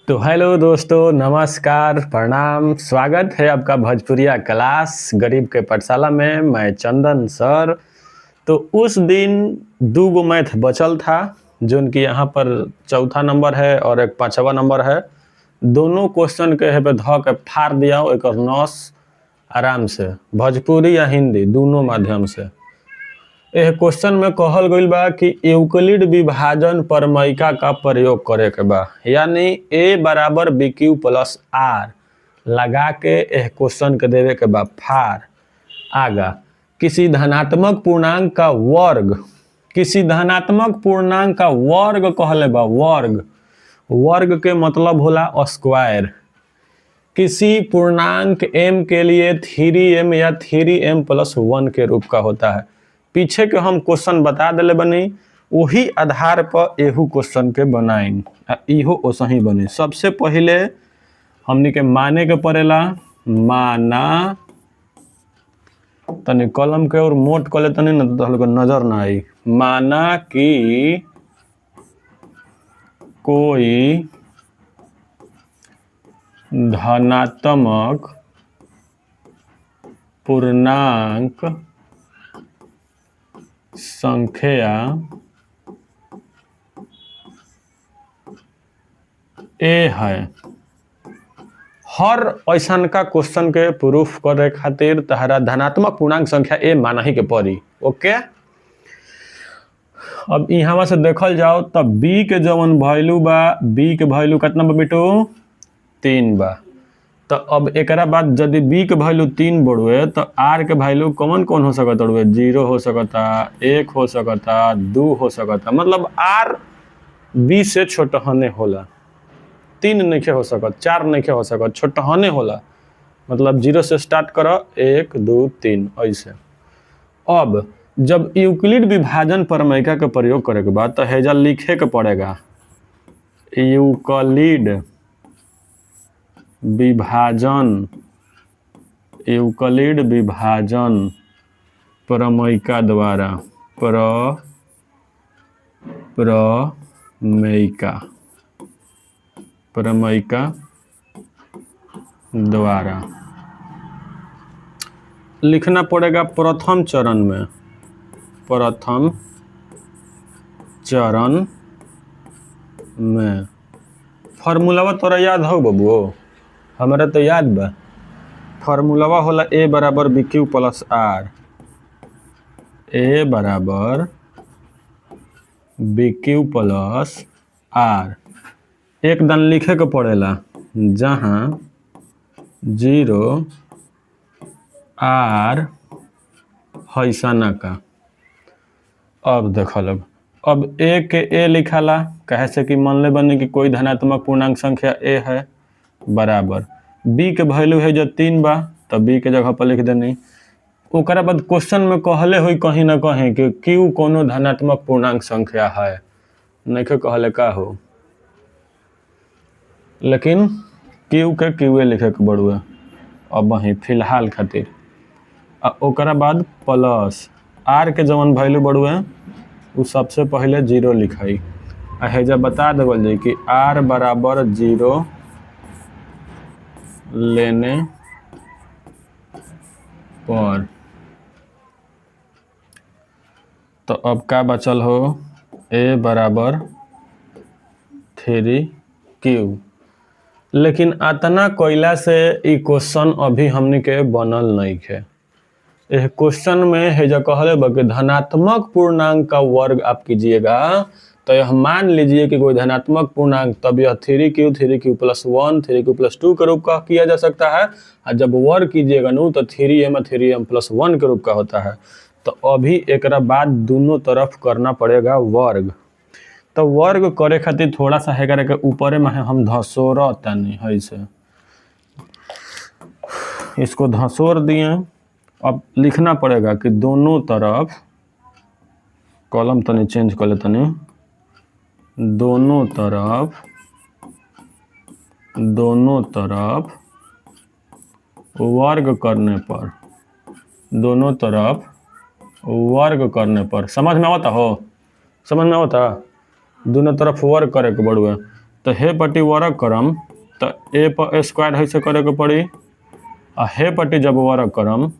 तो हेलो दोस्तों, नमस्कार, प्रणाम। स्वागत है आपका भोजपुरिया क्लास गरीब के पाठशाला में। मैं चंदन सर। तो उस दिन 2 मैथ बचल था, जो कि यहाँ पर चौथा नंबर है और एक 5वां नंबर है। दोनों क्वेश्चन के है पे ध के फाड़ दिया एक नस आराम से, भोजपुरी या हिंदी दोनों माध्यम से। यह क्वेश्चन में कहल गईल बा कि यूक्लिड विभाजन प्रमेयिका का प्रयोग करे के बा, यानी a बराबर बी क्यू प्लस आर लगा के यह क्वेश्चन के देवे के बा फार। आगा किसी धनात्मक पूर्णांक का वर्ग, किसी धनात्मक पूर्णांक का वर्ग कहले बा। वर्ग, वर्ग के मतलब होला स्क्वायर। किसी पूर्णांक m के लिए 3m या 3m प्लस 1 के रूप का होता है। पीछे के हम क्वेश्चन बता दिले बनी, वही आधार पर एहू क्वेश्चन के बनाई, इहो ओसही बनी। सबसे पहले हमनी के माने के पड़ेला, माना तनी कलम के और मोट कले तनी न तो नजर ना आई। माना कि कोई धनात्मक पूर्णांक संख्या ए है। हर ऐसन का क्वेश्चन के प्रूफ करे खातिर तहरा धनात्मक पूर्णांक संख्या ए माना ही के पड़ी। ओके, अब यहाँ से देखल जाओ तब b के जवन वैल्यू बा, b के वैल्यू कितना बा बेटो 3 बा। तो अब एकरा बाद यदि b के वैल्यू 3 बढ़ुए तो r के वैल्यू कौन कौन हो सकता है? 0 हो सकता, 1 हो सकता, 2 हो सकता। मतलब r b से छोटहने होला। 3 नहीं हो सकता, 4 नहीं हो सकता, छोटहने होला। मतलब 0 से स्टार्ट करो, 1 2 3 ऐसे। अब जब यूक्लिड विभाजन प्रमेयिका के प्रयोग करे के बाद तो हेजा लिखे के पड़ेगा यूक्लिड विभाजन, यूक्लिड विभाजन प्रमेयिका द्वारा, प्रमेयिका द्वारा लिखना पड़ेगा प्रथम चरण में। प्रथम चरण में फॉर्मूलावा तोरा याद हो बबुओ? हमारा तो याद बा। फॉर्मूलावा होला a बराबर b q plus r. a बराबर बी क्यू प्लस आर एक दान लिखे के पड़ेला, जहाँ 0 r हैसाना का। अब देखल, अब a के a लिखाला, कहे से कि मान ले बने कि कोई धनात्मक पूर्णांक संख्या a है, बराबर b के वैल्यू है जो 3 बा, तो b के जगह पर लिख देनी। ओकरा बाद क्वेश्चन में कहले हुई कहीं ना कहीं कि q कोनो धनात्मक पूर्णांक संख्या है, नहीं कहले का हो, लेकिन q के q लिखे के बड़ुआ अब वही फिलहाल खातिर। ओकरा बाद प्लस r के जवन वैल्यू बड़ुआ उ सबसे पहले 0 लिखाई। हेजा बता देवल जाए कि r बराबर 0 लेने पर। तो अब का बचल हो, a बराबर 3q। लेकिन अतना कोयला से ई क्वेश्चन अभी हमनी के बनल नहीं है। यह क्वेश्चन में है जो कहले बा कि धनात्मक पूर्णांक का वर्ग आप कीजिएगा, तो यह मान लीजिए कि कोई धनात्मक पूर्णांक, तब यह 3q 3q plus 1 3q plus 2 के रूप का किया जा सकता है। और जब वर्ग कीजिएगा नो तो 3m 3m प्लस 1 के रूप का होता है। तो अभी एक बाद दोनों तरफ करना पड़ेगा वर्ग। तो वर्ग करे खातिर थोड़ा सा है के ऊपर में हम धसोर तनी है से इसको धसोर दिए। अब लिखना पड़ेगा कि दोनों तरफ, कॉलम तनी चेंज कर ले तनी, दोनों तरफ वर्ग करने पर, दोनों तरफ वर्ग करने पर। समझ में आवता हो? समझ में आवता? दोनों तरफ वर्ग करे के बड़ुआ। तो हे पट्टी वर्क करम तो ए पर स्क्वायर हैसे करे के पड़ी, आ हे पट्टी जब वर्क करम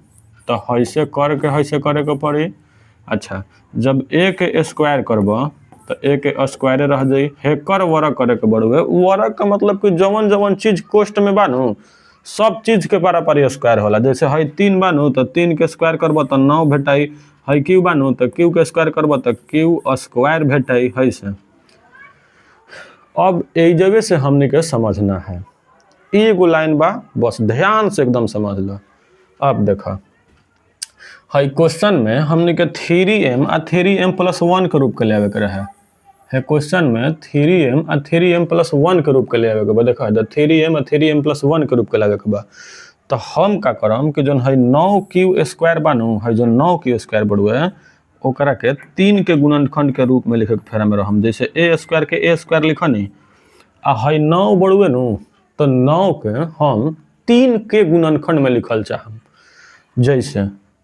तो हैसे करे के पड़ी। अच्छा, जब ए के स्क्वायर करब तो ए के स्क्वायर रह जाई, हेकर वर्क करे के बड़ुए। वर्क का मतलब कि जवन जवन चीज कोष्ट में बानू सब चीज के बराबर स्क्वायर होला। जैसे है 3 बानू तो 3 के स्क्वायर करब तो 9 भेटाई, है क्यू बानू तो क्यू के स्क्वायर करब तो क्यू स्क्वायर भेटाई है से। अब एक जगह से हमने के समझना है, एगो लाइन बा बस ध्यान से एकदम समझ लो। अब देखा है क्वेश्चन में हमने के 3m आ 3m + 1 के रूप के लेवे के रहे है। क्वेश्चन में 3m आ 3m + 1 के रूप के लेवे के बा। देखा 3m आ 3m + 1 के रूप के लेवे के बा। तो हम का करम कि जोन है 9q स्क्वायर बानू है, जो 9q स्क्वायर बड़ुए ओकरा के 3 के गुणनखंड के रूप में लिखे के फेरा में रहम। जैसे a स्क्वायर के a स्क्वायर लिखनी आ है 9 बड़ुए नु तो 9 के हम 3 के गुणनखंड में लिखल चाहम। जैसे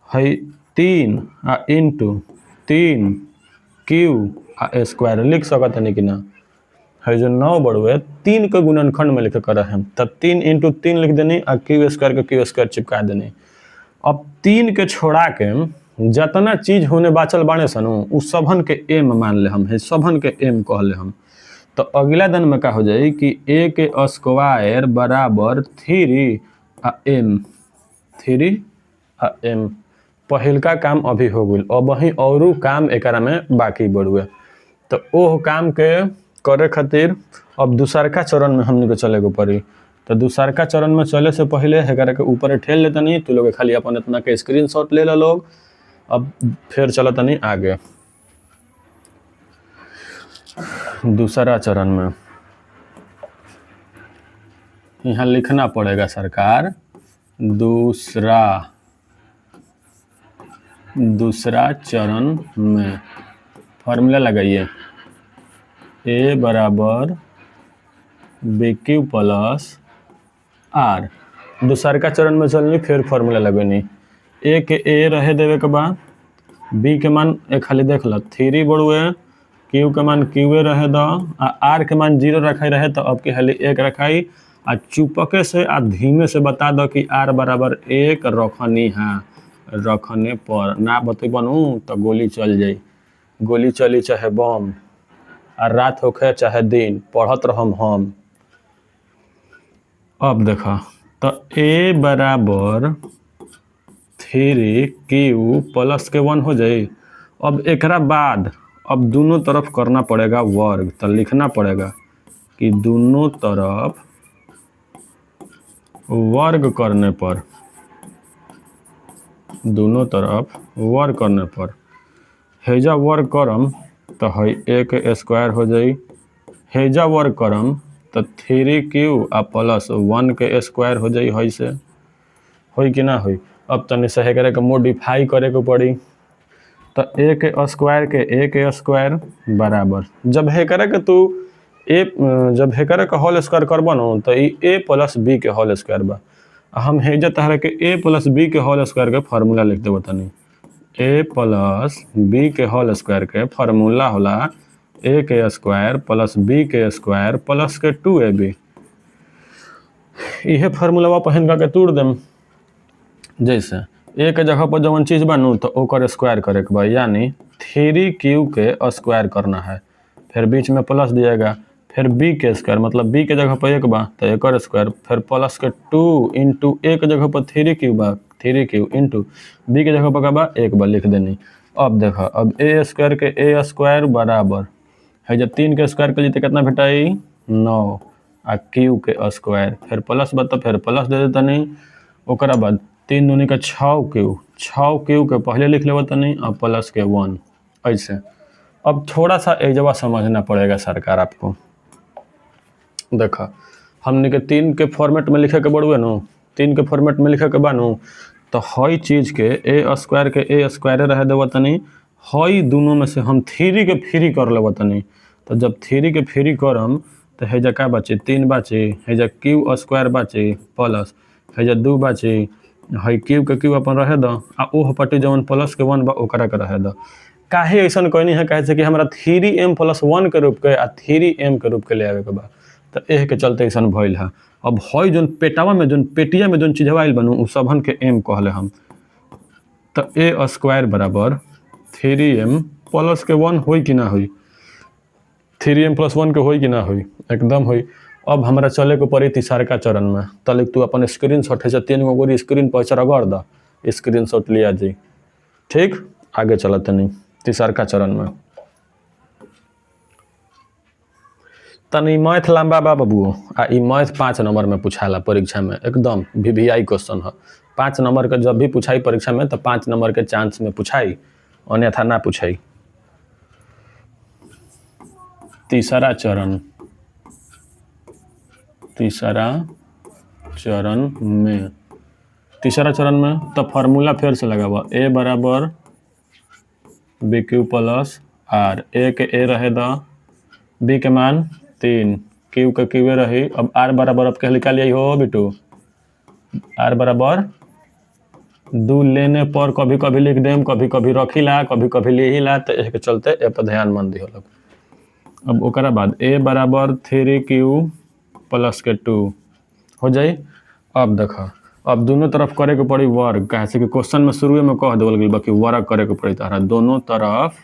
है 3 आ इंटू 3q आ स्क्वायर लिख सकत है कि ना। है जो 9 बड़ुए 3 के गुणनखंड में लिखे कर हम, तब 3 × 3 लिख देनी आ क्यू स्क्वायर के क्यू स्क्वायर चिपका देनी। अब 3 के छोड़ा के जितना चीज होने बाचल बाणे सनु उ सबन के m मान ले हम, है सबन के m कहले हम। तो अगला दिन में का हो जाई कि a के स्क्वायर बराबर 3 आ m। पहिलका काम अभी हो गइल, अब वही औरू काम एकरा में बाकी बड़ुए। तो ओह काम के करे खातिर अब दूसरका चरण में हमने को चले को पड़ी। तो दूसरका चरण में चले से पहले एकरा के ऊपर ठेल लेता नहीं, तो लोग खाली अपन इतना के स्क्रीनशॉट ले ला लोग। अब फिर चलता नहीं आगे दूसरा चरण में। यहाँ लिखना पड़ेगा सरकार दूसरा चरण में फॉर्मूला लगाइए a बराबर BQ + R। दूसरका चरण में चलनी फिर फॉर्मूला लगनी, a के a रहे देवे के बाद b के मान खाली देख लो 3 बड़ुए, q के मान q रहे दो आ r के मान 0 रखाई रहे तो अब के खाली 1 रखाई आ चुपके से आ धीमे से बता दो कि r बराबर 1 रखनी है। रखने पर ना बतेबनू तो गोली चल जाई, गोली चली चाहे बम, आ रात होखे चाहे दिन पढ़त रहम हम। अब देखा तो a बराबर 3q + के 1 हो जाई। अब एकरा बाद अब दोनों तरफ करना पड़ेगा वर्ग। तो लिखना पड़ेगा कि दोनों तरफ वर्ग करने पर हेजा वर्ग करम तो है a के स्क्वायर हो जाई, हेजा वर्ग करम तो 3q आ +1 के स्क्वायर हो जाई। है से होई कि ना होई। अब तनी से एकरा के मॉडिफाई करे के पड़ी। तो a के स्क्वायर बराबर जब एकरा के तू जब एकरा के होल स्क्वायर करबो न तो ई a + b के होल स्क्वायर बा। हम हेजा तहरा के a + b के होल स्क्वायर के फार्मूला लिख देबो तनी। a + b के होल स्क्वायर के फार्मूला होला a के स्क्वायर + b के स्क्वायर + के 2ab। इहे फार्मूला पहिन के तोड़ देम। जैसे a के जगह पर जवन चीज बनू तो ओकर स्क्वायर करे के बा, यानी 3q के स्क्वायर करना है, फिर बीच में प्लस दिएगा, फिर b के स्क्वायर मतलब b के जगह पर 1 बा तो एकर स्क्वायर, फिर प्लस के 2 × a के जगह पर 3q बा 3q × b के जगह पर का बा 1 बा लिख देनी। अब देखा अब a स्क्वायर के a स्क्वायर बराबर है जब 3 के स्क्वायर के लिए कितना भेटाई 9 आ q के स्क्वायर फिर प्लस बा तो फिर प्लस दे देता नहीं। ओकरा बाद 3 दूनी का 6q के पहले लिख लेवा तनी और प्लस के 1 ऐसे। अब थोड़ा सा एजवा समझना पड़ेगा सरकार आपको। देखा हमने के 3 के फॉर्मेट में लिखे के बड़ुए नु, 3 के फॉर्मेट में लिखे के बानू तो हई चीज के a स्क्वायर के a स्क्वायर रहे देवा तनी, हई दोनों में से हम 3 के फ्री कर लेवा तनी। तो जब 3 के फ्री करम तो हेजा का बचे 3 बचे, हेजा q स्क्वायर बचे प्लस हेजा 2 बचे, हई q के q अपन रहे दो आ ओह पट्टी जवन प्लस के 1 बा ओकरा के रहे दो। काहे ऐसन कहनी है, कहे से कि हमरा 3m + 1 के रूप के आ 3m के रूप के ले आवे के बा। तो एह के चलते ऐसा भइल है। अब हई जोन पेटावा में जोन पेटिया में जोन चीजवा आइल बनू उ सबन के m कहले हम। तो a स्क्वायर बराबर 3m प्लस के 1 होई कि ना होई, 3m प्लस 1 के होई कि ना होई, एकदम होई। अब हमरा चले को पड़ी तीसरका चरण में। तले तू अपन स्क्रीन शॉट है 3 गो गोरी स्क्रीन पर रगड़ दा, स्क्रीन शॉट लिया जी। ठीक, आगे चलते नहीं तीसरका चरण में। तनी मैथ लंबा बा बबुओ, आ ई मैथ 5 नंबर में पूछाला परीक्षा में, एकदम VVI क्वेश्चन है। 5 नंबर के जब भी पूछाई परीक्षा में तो 5 नंबर के चांस में पूछाई, अन्यथा ना पूछाई। तीसरा चरण, तीसरा चरण में तो फार्मूला फिर से लगावा, a बराबर BQ प्लस R। a के a रहे दा, b के मान 3, q के q रही। अब r बराबर अब कह निकालिए हो बिटू, r बराबर 2 लेने पर कभी कभी लिख देम, कभी कभी रखीला, कभी कभी लिहिला, तो इसके चलते ए पर ध्यान मन दिहो लोग। अब ओकरा बाद a बराबर 3q प्लस के 2 हो जाई। अब देखा, अब दोनों तरफ करे के पड़ी वर्ग, कहे से कि क्वेश्चन में शुरू में कह देवल गई बाकी वर्ग करे के पड़ी तारा, दोनों तरफ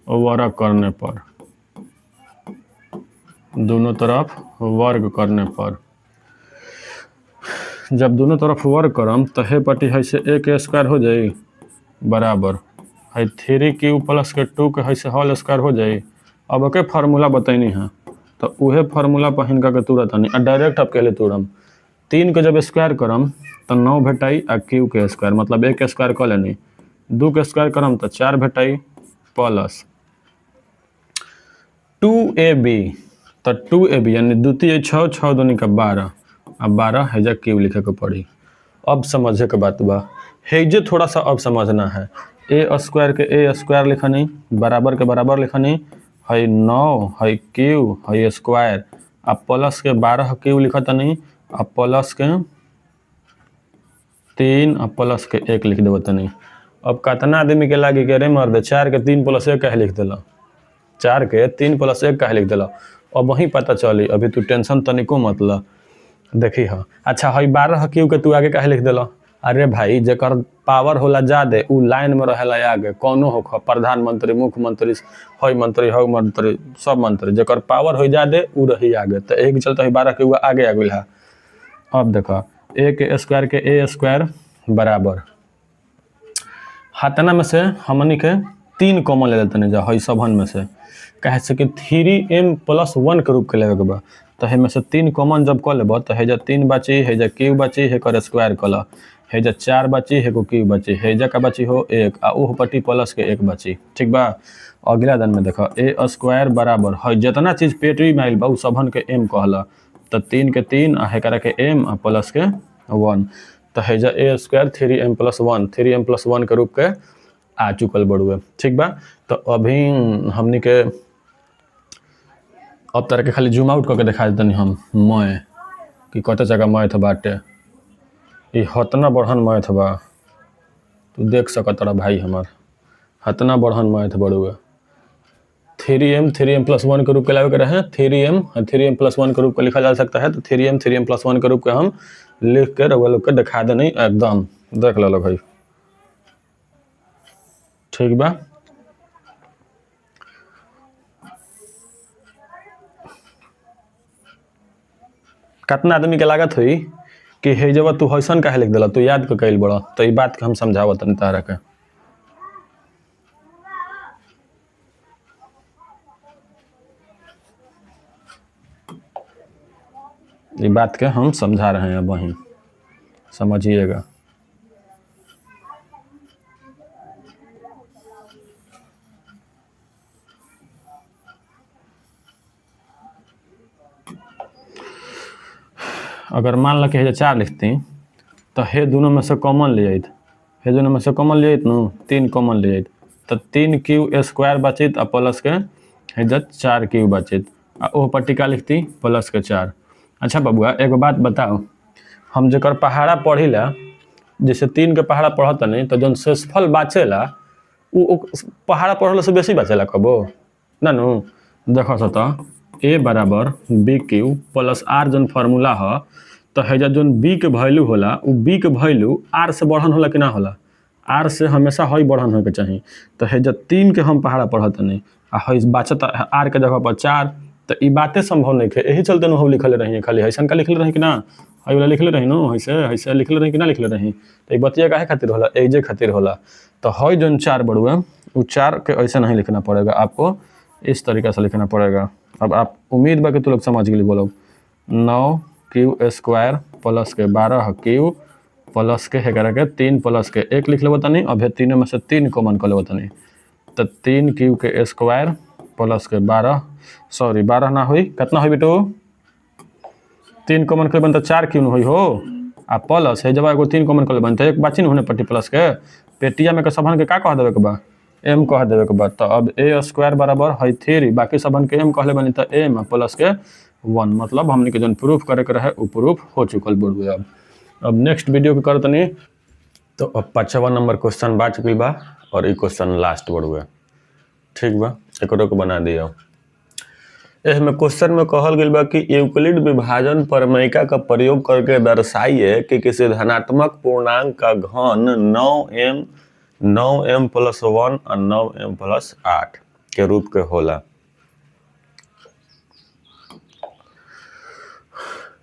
वर्ग करने पर, दोनों तरफ वर्ग करने पर जब दोनों तरफ वर्ग करम तो हे पटी है से a के स्क्वायर हो जाई बराबर है 3q प्लस के 2 के है से होल स्क्वायर हो जाई। अब ओके फार्मूला बताइनी है तो उहे फार्मूला पर हिनका के तुरंत नहीं डायरेक्ट अब कहले तुरम 3 के जब स्क्वायर करम तो 9 भेटाई आ q के स्क्वायर मतलब a के स्क्वायर कर लेनी, 2 के स्क्वायर करम तो 4 भेटाई प्लस 2ab, तो 2ab यानी द्वितीय 6 6 दूनी का 12, अब 12 हैजा क्यू लिखे को पड़ी। अब समझे के बात बा, हैजे थोड़ा सा अब समझना है। a स्क्वायर के a स्क्वायर लिखनी, बराबर के बराबर लिखनी, है 9 है क्यू है स्क्वायर, अब प्लस के 12 क्यू लिखत नहीं, अब प्लस के 3 अब प्लस के 1 लिख देव तनी। अब कितना आदमी के लागी के रे मर्द 4 के 3 प्लस 1 कहे लिख दिला, 4 के 3 प्लस 1 कहे लिख दिला। अब वहीं पता चली, अभी तू टेंशन तनिको मत ला, देखी हाँ। अच्छा है 12 क्यू के तू आगे कहे लिख दिला, अरे भाई जेकर पावर होला ज्यादा उ लाइन में रहेला आगे, कोनो हो प्रधानमंत्री मुख्यमंत्री है मंत्री हो मंत्री सब मंत्री, जेकर पावर हो ज्यादा उ रही आगे, तो एक चलते है 12 क्यू आगे आ गई है। अब देखो a के स्क्वायर के a स्क्वायर बराबर हाथना में से हमनी के 3 कॉमन ले लेते नहीं जा है सबन में से, कहे से कि 3m प्लस 1 के रूप के लेवे के बा, तो है में से 3 कॉमन जब कर लेब तो हैजा 3 बची, हैजा क्यू बची, है कर स्क्वायर कला, हैजा 4 बची, है को क्यू बची, हैजा का बची हो 1 आ ओह पट्टी प्लस के 1 बची। ठीक बा, अगला दिन में देखो a स्क्वायर बराबर है जितना चीज पेटरी में आइल बा उ सबन के m कहला, तो 3 के 3 आ है करे के m आ प्लस के 1, तो हैजा a square 3m plus 1, 3m plus 1 के रूप के आ चुकल बड़ुए। ठीक बा, तो अभी हमनी के अब तरह के खाली जूम आउट करके दिखा देते हम मैं कि कत जगह मैथ बाटे, ये हतना बढ़न मैथ बा, तू देख सकत रहा भाई हमार हतना बढ़न मैथ बड़ुए। 3m प्लस 1 के रूप के लावे के रहे, 3m प्लस 1 के रूप का लिखा जा सकता है, तो 3m प्लस 1 के रूप के हम लिख के रउआ लोग के दिखा देनी, एकदम देख लो भाई। ठीक बा, कितना आदमी के लागत हुई कि हे जब तू हसन काहे लिख दिला, तू याद के कैल बड़ा, तो ये बात के हम समझावत तनी तारा के। ये बात के हम समझा रहे हैं, वहीं समझिएगा। अगर मान ला कि हे 4 लिखती तो हे दोनों में से कॉमन ले जाइत, हे दोनों में से कॉमन ले जाइत न, 3 कॉमन ले जाइत, तो 3q स्क्वायर बचित आ प्लस के हे 4q बचित आ ओह पट्टी का लिखती प्लस के 4। अच्छा बबुआ एगो बात बताओ, हम जकर पहाड़ा पढ़ीला जैसे 3 के पहाड़ा पढ़त नहीं तो जौन शेषफल बाचेला उ पहाड़ा पढ़ला से बेसी बाचेला कबो ना नु। देखो सत ए बराबर बी क्यू प्लस आर जन फार्मूला ह तो हैजा जोन बी के वैल्यू होला उ बी के वैल्यू आर से बढ़न होला कि ना होला, आर से हमेशा हई बढ़न होके चाहिए। तो हैजा 3 के हम पहाड़ा पढ़त नहीं आ हई बाचत आर के जगह पर 4, तो ई बातें संभव नहीं है। यही चलते हम लिखले रही खाली ऐसा का लिखले रही कि ना, हई वाला लिखले रही नो ऐसे लिखले रही कि ना लिखले रही। तो ई बतिया काहे खातिर होला, एजे खातिर होला। तो हई जोन 4 बड़ुआ वो 4 के ऐसे नहीं लिखना पड़ेगा, आपको इस तरीके से लिखना पड़ेगा। अब आप उम्मीद बा कि तू लोग समझ गए बोलो 9 क्यू स्क्वायर प्लस के 12 क्यू प्लस के 11 के 3 प्लस के 1 लिख लेबो तनी। अब 3 में से 3 कॉमन कर लेबो तनी, तो 3 क्यू के स्क्वायर प्लस के 12 ना हुई कितना हुई बेटो, 3 कॉमन कर तो 4 क्यू हुई हो आ प्लस है जब एगो 3 कॉमन कर लेबन तो एक बाची होने पट्टी प्लस के पेटिया में के सबन के का कह देवे के बा, एम कह देवे के बा। तो अब ए स्क्वायर बराबर है 3, बाकी सबन के एम कहले बनी तो एम प्लस के 1, मतलब हमने के जन प्रूफ करे के रहे वो प्रूफ हो चुकल बोलबे। अब नेक्स्ट वीडियो के करत नहीं। तो अब 5वां नंबर क्वेश्चन बा चुकल बा और ये क्वेश्चन लास्ट बोलबे, ठीक बा, एकरो को बना दियो। में क्वेश्चन में कहल गया बा कि यूक्लिड विभाजन प्रमेयिका का प्रयोग करके दर्शाइए कि किसी धनात्मक पूर्णांक का घन 9m प्लस 1 और 9m प्लस 8 के रूप के होला।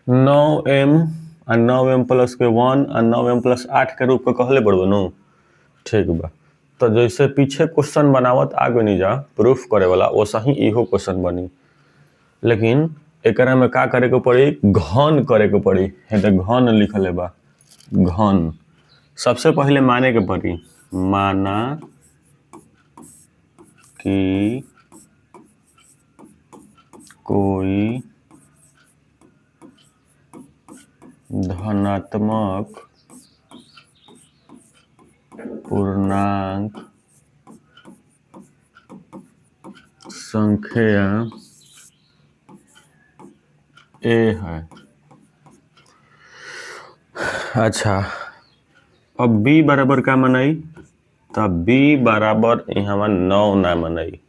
9m और 9m प्लस के 1 और 9m प्लस 8 के रूप के कहले पड़बे नु, ठीक बा। तो जैसे पीछे क्वेश्चन बनावत आगे नहीं जा प्रूफ करे वाला वैसा ही इहो क्वेश्चन बनी, लेकिन एकरा में का करे के पड़ी, घन करे के पड़ी। है तो घन लिखल है बा, घन सबसे पहले माने के पड़ी, माना कि कोई धनात्मक पूर्णांक संख्या ए है। अच्छा, अब b बराबर का मनई, तो b बराबर यहाँ 9 ना मनई।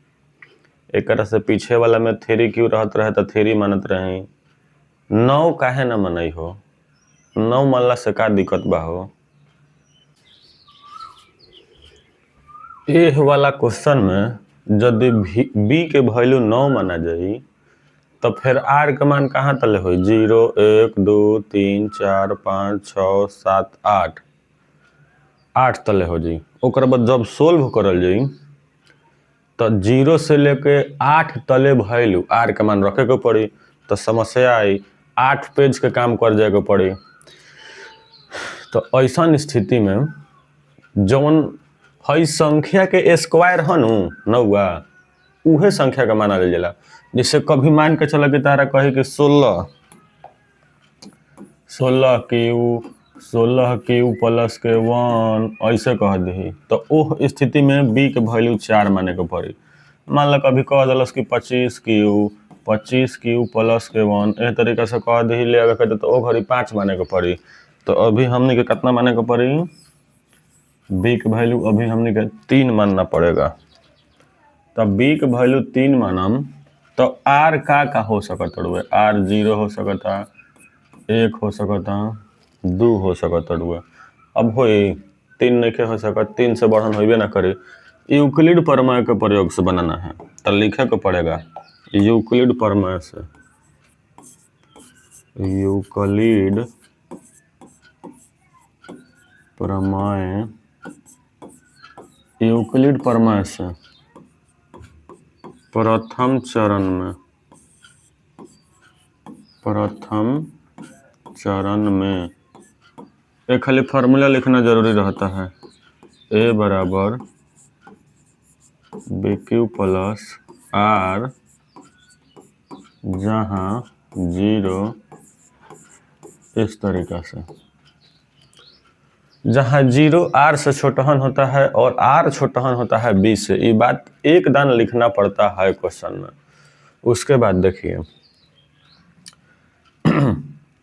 एक से पीछे वाला में 3 क्यों रहत रहे तो 3 मानत रही, 9 काहे ना मनई हो, 9 मानला से का दिक्कत बा हो। ए वाला क्वेश्चन में यदि b के वैल्यू 9 माना जाई तो फिर r के मान कहाँ तले हो, 0 1 2 3 4 5 6 7 8 तले हो जाई। ओकर बाद जब सोल्व करल जाई तो 0 से लेके 8 तले वैल्यू r के मान रखे के पड़ी, तो समस्या आई 8 पेज के काम कर जाए के पड़ी। तो ऐसा स्थिति में जौन हई संख्या के स्क्वायर है नौआ उहे संख्या का माना ले जाला। जिससे कभी मान के चला कि तारा कहे कि 16 क्यू प्लस के 1 ऐसे कह दी, तो उह स्थिति में b के वैल्यू 4 माने के पड़ी। मान लो कभी कह दलस कि 25 क्यू प्लस के 1 एह तरीका से कह दी ले अगर कहते तो ओ घड़ी 5 माने के पड़ी। तो अभी हमने के कितना माने के पड़ी, b के वैल्यू अभी हमने के 3 मानना पड़ेगा। तब b के वैल्यू 3 मानम तो r का हो सकता है, r 0 हो सकता, 1 हो सकता, 2 हो सकता। अब हो 3 नहीं हो सकता, 3 से बढ़न होबे ना करे। यूक्लिड प्रमेय के प्रयोग से बनाना है तो लिखे को पड़ेगा यूक्लिड प्रमेय से, यूक्लिड प्रमेय से प्रथम चरण में एक खाली फार्मूला लिखना जरूरी रहता है, a बराबर BQ प्लस R, जहाँ 0 इस तरीका से, जहाँ 0 R से छोटहन होता है और R छोटहन होता है B से। ये बात एक दान लिखना पड़ता है क्वेश्चन में। उसके बाद देखिए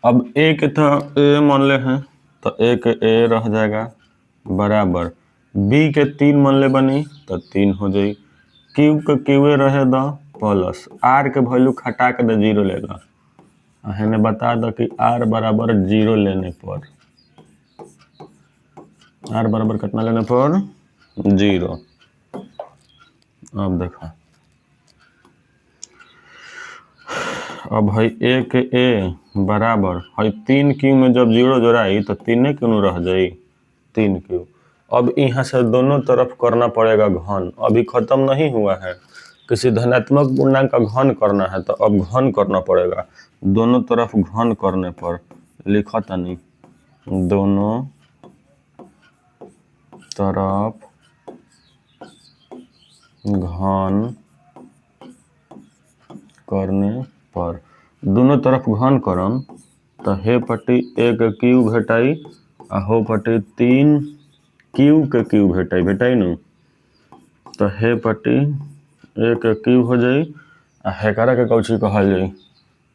अब a के तो a मान ले हैं तो a के a रह जाएगा बराबर b के 3 मान ले बनी तो 3 हो जाए, q के q रहे दो प्लस आर के वैल्यू खटा के दे 0 लेगा, हेने बता दो कि आर बराबर 0 लेने पर, आर बराबर कितना लेने पर 0। अब देखो, अब है ए के ए बराबर है 3Q में जब 0 जोड़ाई तो 3 क्यों रह जाई 3Q। अब यहाँ से दोनों तरफ करना पड़ेगा घन, अभी खत्म नहीं हुआ है, किसी धनात्मक पूर्णांक का घन करना है तो अब घन करना पड़ेगा। दोनों तरफ घन करने पर लिखा तनी, दोनों तरफ घन करने पर, दोनों तरफ घन करम तो हे पट्टी 1Q भेटाई आ हो पट्टी 3Q के Q भेटाई नु, तो हे पट्टी 1Q हो जाई आ हेकरा के कौची कहल जाई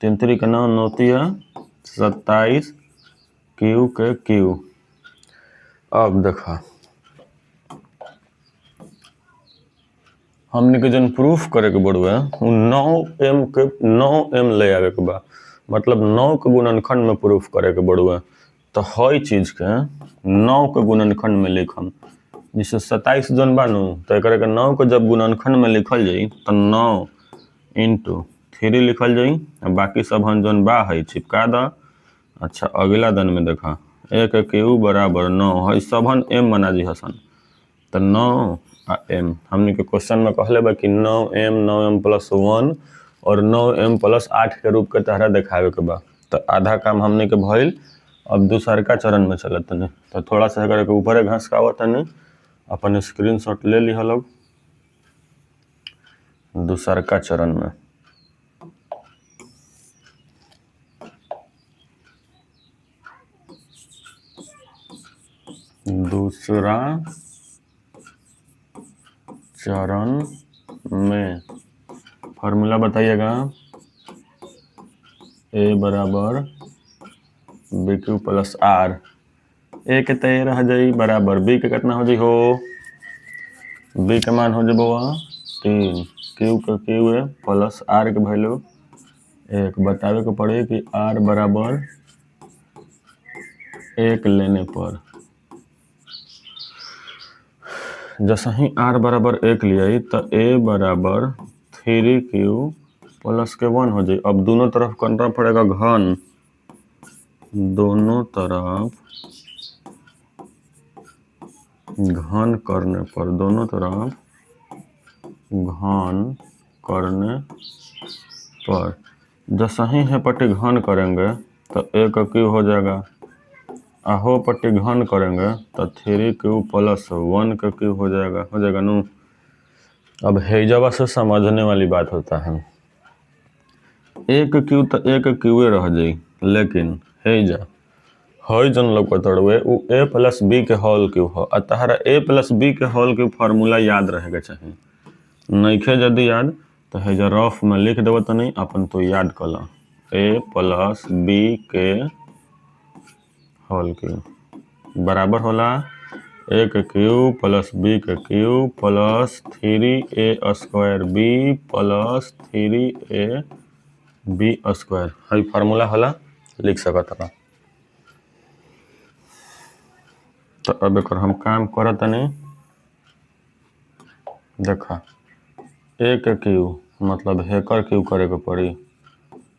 3 3 के 9 9 27 Q के Q। अब देखा हमने के जन प्रूफ करे के बड़ुआ 9m के 9m ले आवे के बा, मतलब 9 के गुणनखंड में प्रूफ करे के बड़ुआ, तो हई चीज के 9 के गुणनखंड में लिखम, जैसे 27 जन बानू तो एक के 9 के जब गुणनखंड में लिखल जाई तो 9 × 3 लिखल जाई, बाकी सब हम जन बा है चिपका द। अच्छा अगला दिन में देखा 1Q बराबर 9 है, सबन m बना जी हसन, तो 9 आ m हमने के क्वेश्चन में कहले बा कि 9m प्लस 1 और 9m प्लस 8 के रूप के तहरा देखावे के बा, तो आधा काम हमने के भइल। अब दूसरका चरण में चलत तनी, तो थोड़ा सा करके ऊपर घसकावत तनी, अपन स्क्रीनशॉट ले ली लोग। दूसरका चरण में दूसरा चरण में फॉर्मूला बताइएगा, a बराबर BQ प्लस R, a के तय रह जाई बराबर b के कितना हो जाई हो, b के मान हो जाए 3, Q के Q है प्लस R के वैल्यू 1, बतावे को पड़े कि R बराबर 1 लेने पर, जैसे ही R बराबर 1 लिया तो a बराबर 3Q प्लस के 1 हो जाए। अब दोनों तरफ करना पड़ेगा घन, दोनों तरफ घन करने पर, दोनों तरफ घन करने पर जैसे ही है पट्टी घन करेंगे तो 1Q हो जाएगा, आहो पट्टी घन करेंगे तो 3Q प्लस 1Q हो जाएगा नू। अब हेजवा से समझने वाली बात होता है, 1Q तो 1Q रह जाई, लेकिन हेजा हई जन लोग तड़वे उ a प्लस b के होल क्यू हो, अतहरा a प्लस b के होल क्यू फार्मूला याद रहेगा चाहिए, नइखे यदि याद तो हेजा रफ में लिख देव तो नहीं अपन तो याद कल, a प्लस b के होल क्यू बराबर होला 1Q प्लस b के Q plus 3a² b plus 3ab², हई फार्मूला होला लिख सकत रहा। तो अब एक हम काम करत नहीं, देखा 1Q मतलब हेकर क्यू करे के पड़ी,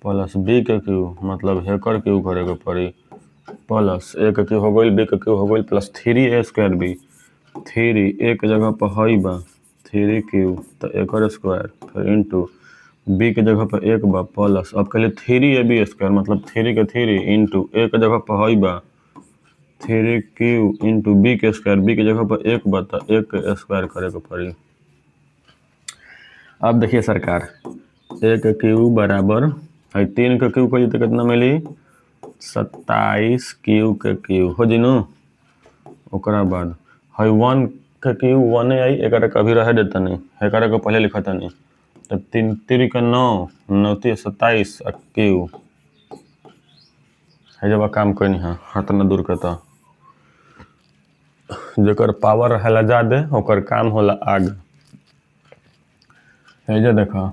प्लस b के Q मतलब हेकर क्यू करे के पड़ी, प्लस 1Q हो गई, b के Q हो गई, प्लस 3a²b, 3 एक जगह पर हई बा 3Q तो एकर स्क्वायर, फिर इंटू b के जगह पर 1 बा प्लस, अब कहले 3ab² मतलब 3 के 3 इंटू एक जगह पर हई बा 3Q इंटू b के स्क्वायर, b के जगह पर 1 बा तो 1 के स्क्वायर करे के पड़ी। अब देखिए सरकार 1Q बराबर है 3 के Q को तो कितना मिली 27Q के Q हो जी नू। ओकरा बाद है 1 के Q 1 आई, एक कभी रह देता नहीं, एक को पहले लिखता नहीं, तो 3 3 के 9 9 27 Q है जब काम कोई नहीं है हाथ न दूर करता, जेकर पावर रहेला ज्यादा ओकर काम होला आग। हेजा देखा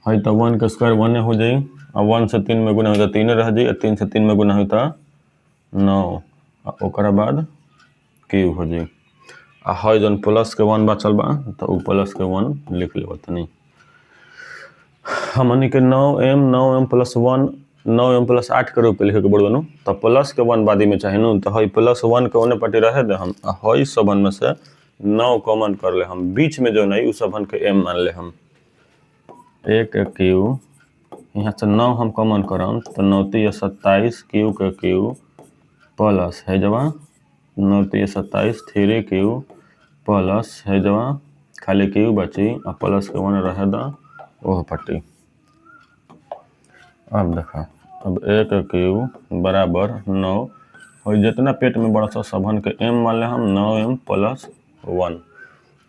है तो 1 के स्क्वायर 1 हो जाई, और 1 से 3 में गुना हो तो 3 रह जाई, और 3 से 3 में गुना हो तो 9, और ओकरा बाद क्यूब हो जाई। आ है जन प्लस के 1 बचल बा तो उ प्लस के 1 लिख लेब तनी। हमनी के 9m प्लस 1 9m प्लस 8 के रूप में लिखे के बोलबनु, तो प्लस के 1 बादी में चाहे नु, तो है प्लस 1 के ओने पट्टी रहे दे हम, है सबन में से 9 कॉमन कर ले हम, बीच में जो नहीं उ सबन के m मान ले हम। 1 के क्यू यहाँ से 9 हम कॉमन करम तो 9 × 27 क्यू के क्यू प्लस है जवा 9 × 27 3 क्यू प्लस है जवा खाली क्यू बची, और प्लस के 1 रहे दा ओह पट्टी। अब देखा, अब 1 क्यू बराबर 9, और जितना पेट में बड़ा सा सबन के m मान ले हम 9m प्लस 1,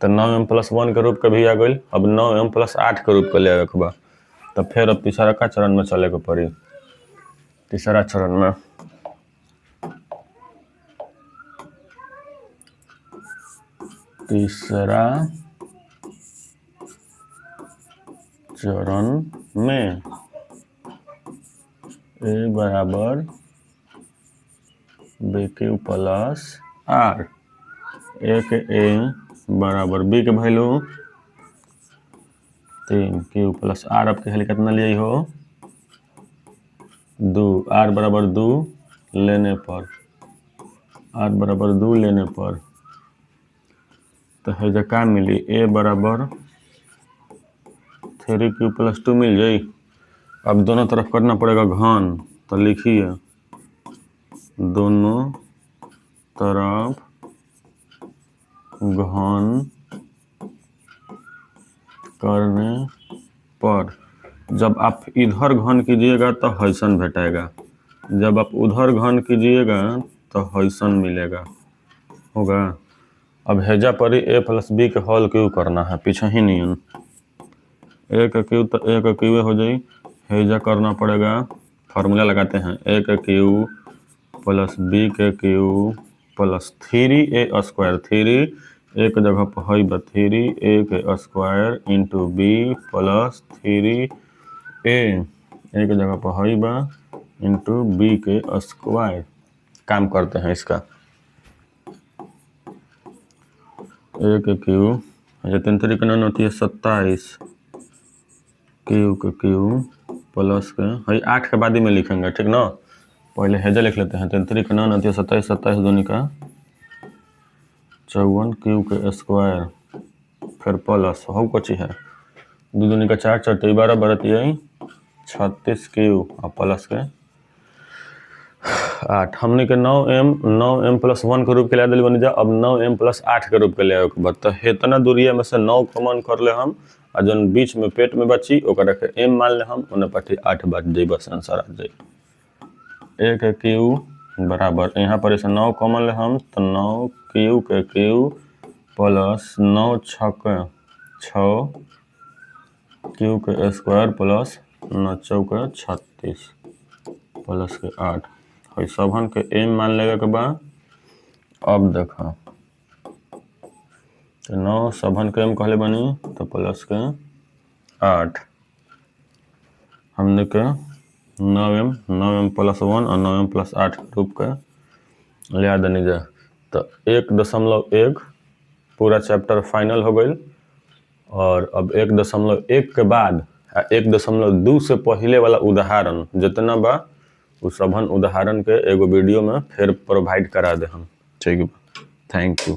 तो 9m प्लस 1 के रूप के भी आ गई। अब 9m प्लस 8 के रूप के ले आवे के बा, तो फिर अब तीसरा का चरण में चले के पड़ी। तीसरा चरण में a बराबर b Q plus r, a के a बराबर b के वैल्यू 3 क्यू प्लस r, अब के खाली कितना लिए हो 2, r बराबर 2 लेने पर, r बराबर 2 लेने पर तो है जो का मिली a बराबर 3 क्यू प्लस 2 मिल जाई। अब दोनों तरफ करना पड़ेगा घन, तो लिखिए दोनों तरफ घन करने पर, जब आप इधर घन कीजिएगा तो हैसन भेटेगा, जब आप उधर घन कीजिएगा तो हैसन मिलेगा, होगा। अब हेजा पर a प्लस b के होल क्यू करना है, पीछे ही नहीं a का क्यू तो a का क्यू हो जाई, हेजा करना पड़ेगा, फार्मूला लगाते हैं a का क्यू प्लस b के क्यू प्लस 3a स्क्वायर, 3 एक जगह पर है 3a के square into b plus 3a एक जगह पर है इंटू b के स्क्वायर। काम करते हैं इसका, a के क्यू 3 तरीके न होती है 27 क्यू के क्यू प्लस के है 8 के बाद ही में लिखेंगे, ठीक ना। पहले हेजा लिख लेते हैं, 3 तरीके न होती है 27 27 दूनी का 54 क्यू के स्क्वायर, फिर प्लस हो कुछ है 2 दूनी का 4 4 12 बरती है 36 क्यू और प्लस के 8। हमने के 9m प्लस 1 के रूप के ले दिल बन जा। अब 9m प्लस 8 के रूप के ले बत, तो इतना दूरिया में से 9 कॉमन कर ले हम, और जन बीच में पेट में बची ओकरा के m मान ले हम, उन्हें पट्टी 8 बच जाई, बस आंसर आ जाई। a के क्यू बराबर यहाँ पर इसे 9 कॉमन ले हम, तो 9 क्यू के क्यू प्लस 9 6 क्यू के स्क्वायर प्लस 9 चौके 36 प्लस के 8 है सबन के m मान लेगा के बाद। अब देखा तो 9 सबन के m कहले बनी तो प्लस के 8, हमने के 9m प्लस 1 और 9m प्लस 8 रूप के लिया देनी जा। तो 1.1 पूरा चैप्टर फाइनल हो गई, और अब 1.1 के बाद 1.2 से पहले वाला उदाहरण जितना बा उस सबन उदाहरण के एगो वीडियो में फिर प्रोवाइड करा दे हम, ठीक बा। Thank you.